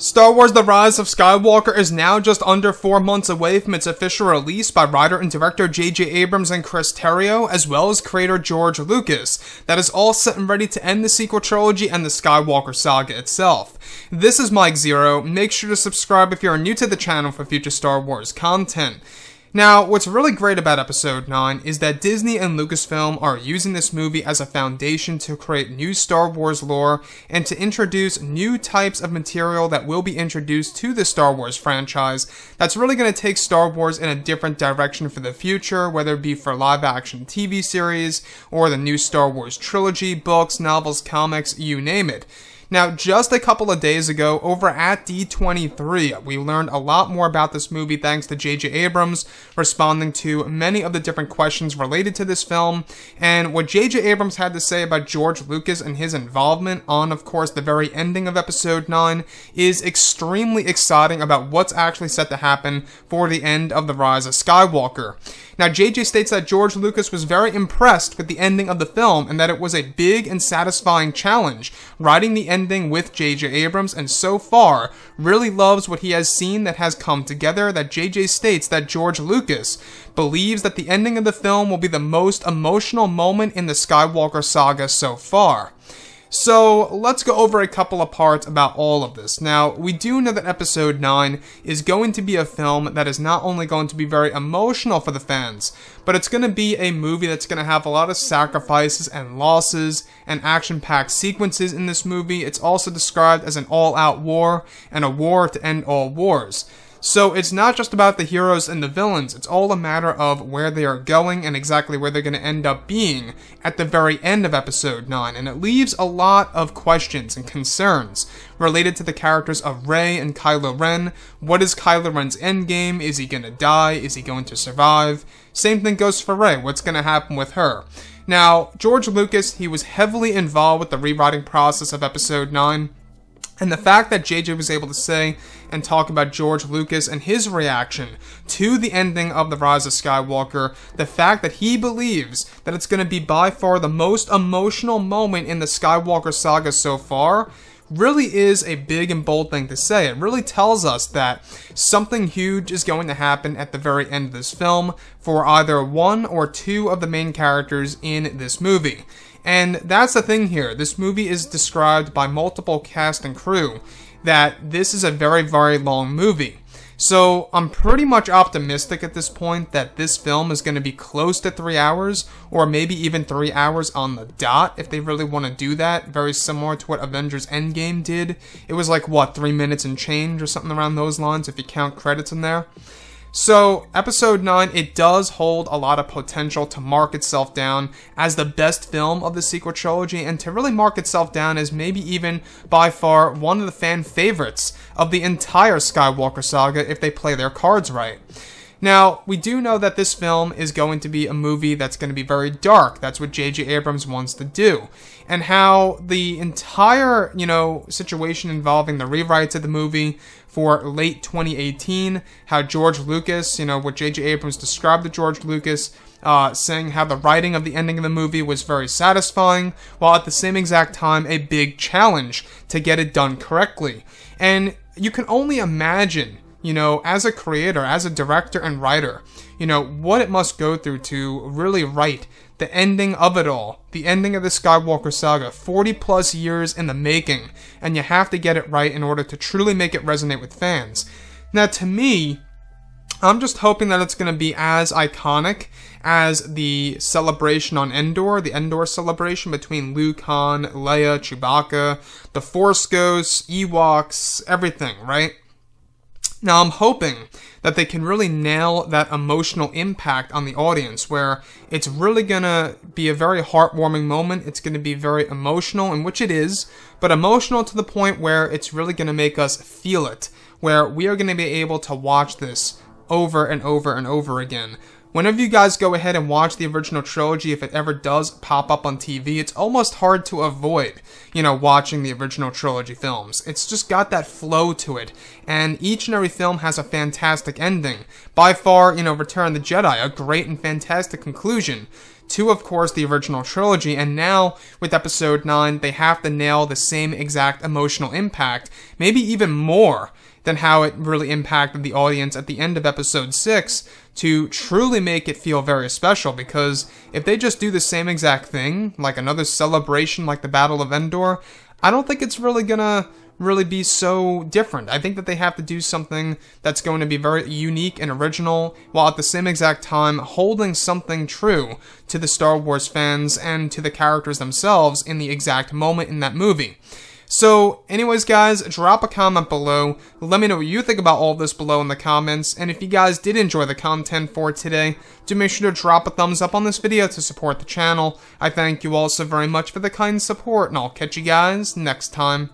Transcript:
Star Wars The Rise of Skywalker is now just under 4 months away from its official release by writer and director J.J. Abrams and Chris Terrio, as well as creator George Lucas. That is all set and ready to end the sequel trilogy and the Skywalker saga itself. This is Mike Zero. Make sure to subscribe if you are new to the channel for future Star Wars content. Now, what's really great about Episode 9 is that Disney and Lucasfilm are using this movie as a foundation to create new Star Wars lore and to introduce new types of material that will be introduced to the Star Wars franchise that's really going to take Star Wars in a different direction for the future, whether it be for live-action TV series or the new Star Wars trilogy, books, novels, comics, you name it. Now, just a couple of days ago, over at D23, we learned a lot more about this movie thanks to J.J. Abrams responding to many of the different questions related to this film, and what J.J. Abrams had to say about George Lucas and his involvement on, of course, the very ending of Episode 9 is extremely exciting about what's actually set to happen for the end of The Rise of Skywalker. Now, JJ states that George Lucas was very impressed with the ending of the film and that it was a big and satisfying challenge, writing the ending with J.J. Abrams, and so far, really loves what he has seen that has come together. That JJ states that George Lucas believes that the ending of the film will be the most emotional moment in the Skywalker saga so far. So, let's go over a couple of parts about all of this. Now, we do know that Episode 9 is going to be a film that is not only going to be very emotional for the fans, but it's going to be a movie that's going to have a lot of sacrifices and losses and action-packed sequences in this movie. It's also described as an all-out war and a war to end all wars. So it's not just about the heroes and the villains, it's all a matter of where they are going and exactly where they're going to end up being at the very end of Episode 9, and it leaves a lot of questions and concerns related to the characters of Rey and Kylo Ren. What is Kylo Ren's endgame? Is he going to die? Is he going to survive? Same thing goes for Rey. What's going to happen with her? Now, George Lucas, he was heavily involved with the rewriting process of Episode 9, and the fact that JJ was able to say and talk about George Lucas and his reaction to the ending of The Rise of Skywalker, the fact that he believes that it's going to be by far the most emotional moment in the Skywalker saga so far, really is a big and bold thing to say. It really tells us that something huge is going to happen at the very end of this film for either one or two of the main characters in this movie. And that's the thing here. This movie is described by multiple cast and crew that this is a very, very long movie. So I'm pretty much optimistic at this point that this film is going to be close to 3 hours, or maybe even 3 hours on the dot if they really want to do that. Very similar to what Avengers Endgame did. It was like, what, 3 minutes and change or something around those lines if you count credits in there. So, Episode 9, it does hold a lot of potential to mark itself down as the best film of the sequel trilogy, and to really mark itself down as maybe even by far one of the fan favorites of the entire Skywalker saga if they play their cards right. Now, we do know that this film is going to be a movie that's going to be very dark. That's what J.J. Abrams wants to do. And how the entire, situation involving the rewrites of the movie for late 2018, how George Lucas, what J.J. Abrams described to George Lucas, saying how the writing of the ending of the movie was very satisfying, while at the same exact time a big challenge to get it done correctly. And you can only imagine, as a creator, as a director and writer, what it must go through to really write the ending of it all, the ending of the Skywalker saga, 40 plus years in the making, and you have to get it right in order to truly make it resonate with fans. Now, to me, I'm just hoping that it's going to be as iconic as the celebration on Endor, the Endor celebration between Luke, Han, Leia, Chewbacca, the Force Ghosts, Ewoks, everything, right? Now, I'm hoping that they can really nail that emotional impact on the audience, where it's really gonna be a very heartwarming moment. It's gonna be very emotional, and which it is, but emotional to the point where it's really gonna make us feel it, where we are gonna be able to watch this over and over and over again, whenever you guys go ahead and watch the original trilogy, if it ever does pop up on TV, it's almost hard to avoid, watching the original trilogy films. It's just got that flow to it, and each and every film has a fantastic ending. By far, Return of the Jedi, a great and fantastic conclusion to, of course, the original trilogy, and now, with Episode 9, they have to nail the same exact emotional impact, maybe even more than how it really impacted the audience at the end of Episode 6, to truly make it feel very special, because if they just do the same exact thing, like another celebration like the Battle of Endor, I don't think it's really gonna be so different. I think that they have to do something that's going to be very unique and original, while at the same exact time holding something true to the Star Wars fans and to the characters themselves in the exact moment in that movie. So, anyways guys, drop a comment below, let me know what you think about all this below in the comments, and if you guys did enjoy the content for today, do make sure to drop a thumbs up on this video to support the channel. I thank you all so very much for the kind support, and I'll catch you guys next time.